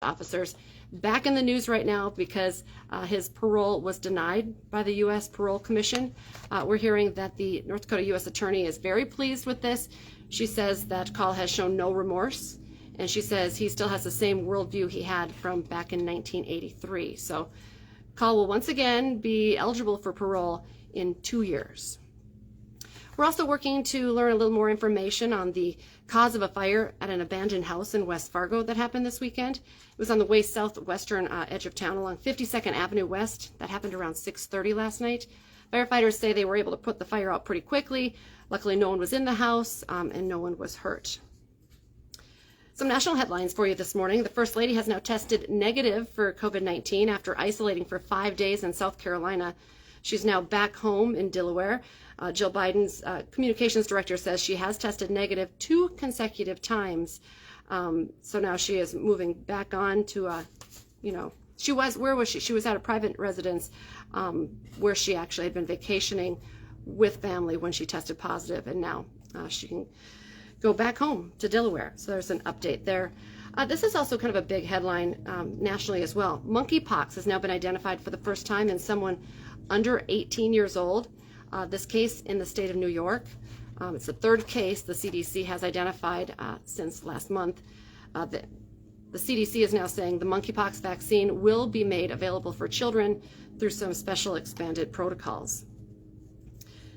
officers back in the news right now because his parole was denied by the U.S. Parole Commission. We're hearing that the North Dakota U.S. Attorney is very pleased with this. She says that Kahl has shown no remorse, and she says he still has the same worldview he had from back in 1983. So Kahl will once again be eligible for parole in 2 years. We're also working to learn a little more information on the cause of a fire at an abandoned house in West Fargo that happened this weekend. It was on the west southwestern edge of town along 52nd Avenue West. That happened around 6:30 last night. Firefighters say they were able to put the fire out pretty quickly. Luckily, no one was in the house and no one was hurt. Some national headlines for you this morning. The First Lady has now tested negative for COVID-19 after isolating for 5 days in South Carolina. She's now back home in Delaware. Jill Biden's communications director says she has tested negative 2 consecutive times. So now she is moving back on to, where was she? She was at a private residence where she actually had been vacationing with family when she tested positive, and now she can go back home to Delaware. So there's an update there. This is also kind of a big headline nationally as well. Monkeypox has now been identified for the first time in someone under 18 years old. This case in the state of New York. It's the 3rd case the CDC has identified since last month. The CDC is now saying the monkeypox vaccine will be made available for children through some special expanded protocols.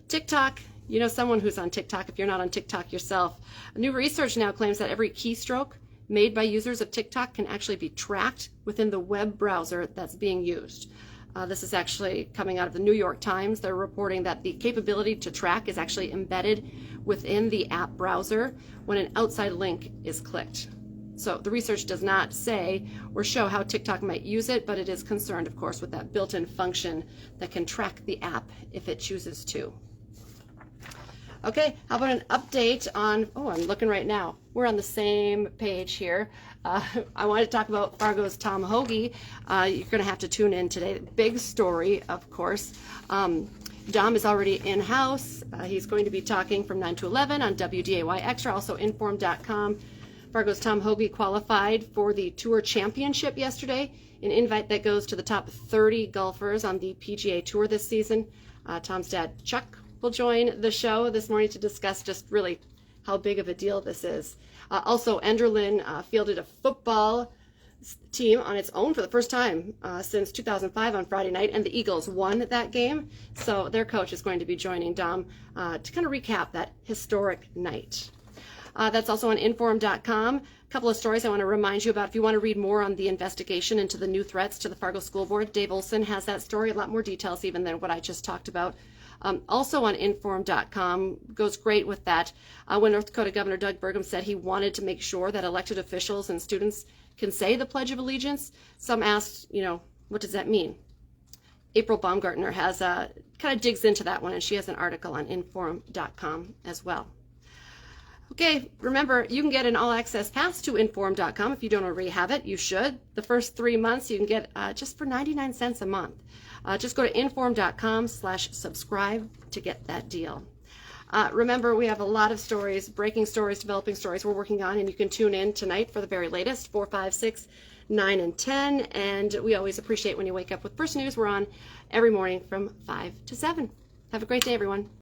TikTok. You know someone who's on TikTok if you're not on TikTok yourself. New research now claims that every keystroke made by users of TikTok can actually be tracked within the web browser that's being used. This is actually coming out of the New York Times. They're reporting that the capability to track is actually embedded within the app browser when an outside link is clicked. So the research does not say or show how TikTok might use it, but it is concerned, of course, with that built-in function that can track the app if it chooses to. Okay, how about an update on, I'm looking right now. We're on the same page here. I want to talk about Fargo's Tom Hoge. You're going to have to tune in today. Big story, of course. Dom is already in-house. He's going to be talking from 9 to 11 on WDAY Extra, also InForum.com. Fargo's Tom Hoge qualified for the Tour Championship yesterday, an invite that goes to the top 30 golfers on the PGA Tour this season. Tom's dad, Chuck, will join the show this morning to discuss just really how big of a deal this is. Also, Enderlin fielded a football team on its own for the first time since 2005 on Friday night, and the Eagles won that game. So their coach is going to be joining Dom to kind of recap that historic night. That's also on InForum.com. A couple of stories I want to remind you about. If you want to read more on the investigation into the new threats to the Fargo School Board, Dave Olson has that story, a lot more details even than what I just talked about. Also on InForum.com, goes great with that. When North Dakota Governor Doug Burgum said he wanted to make sure that elected officials and students can say the Pledge of Allegiance, some asked, what does that mean? April Baumgartner has kind of digs into that one, and she has an article on InForum.com as well. Okay, remember, you can get an all-access pass to InForum.com. If you don't already have it, you should. The first 3 months you can get just for 99 cents a month. Just go to InForum.com/subscribe to get that deal. Remember, we have a lot of stories, breaking stories, developing stories we're working on, and you can tune in tonight for the very latest, 4, 5, 6, 9, and 10. And we always appreciate when you wake up with First News. We're on every morning from 5 to 7. Have a great day, everyone.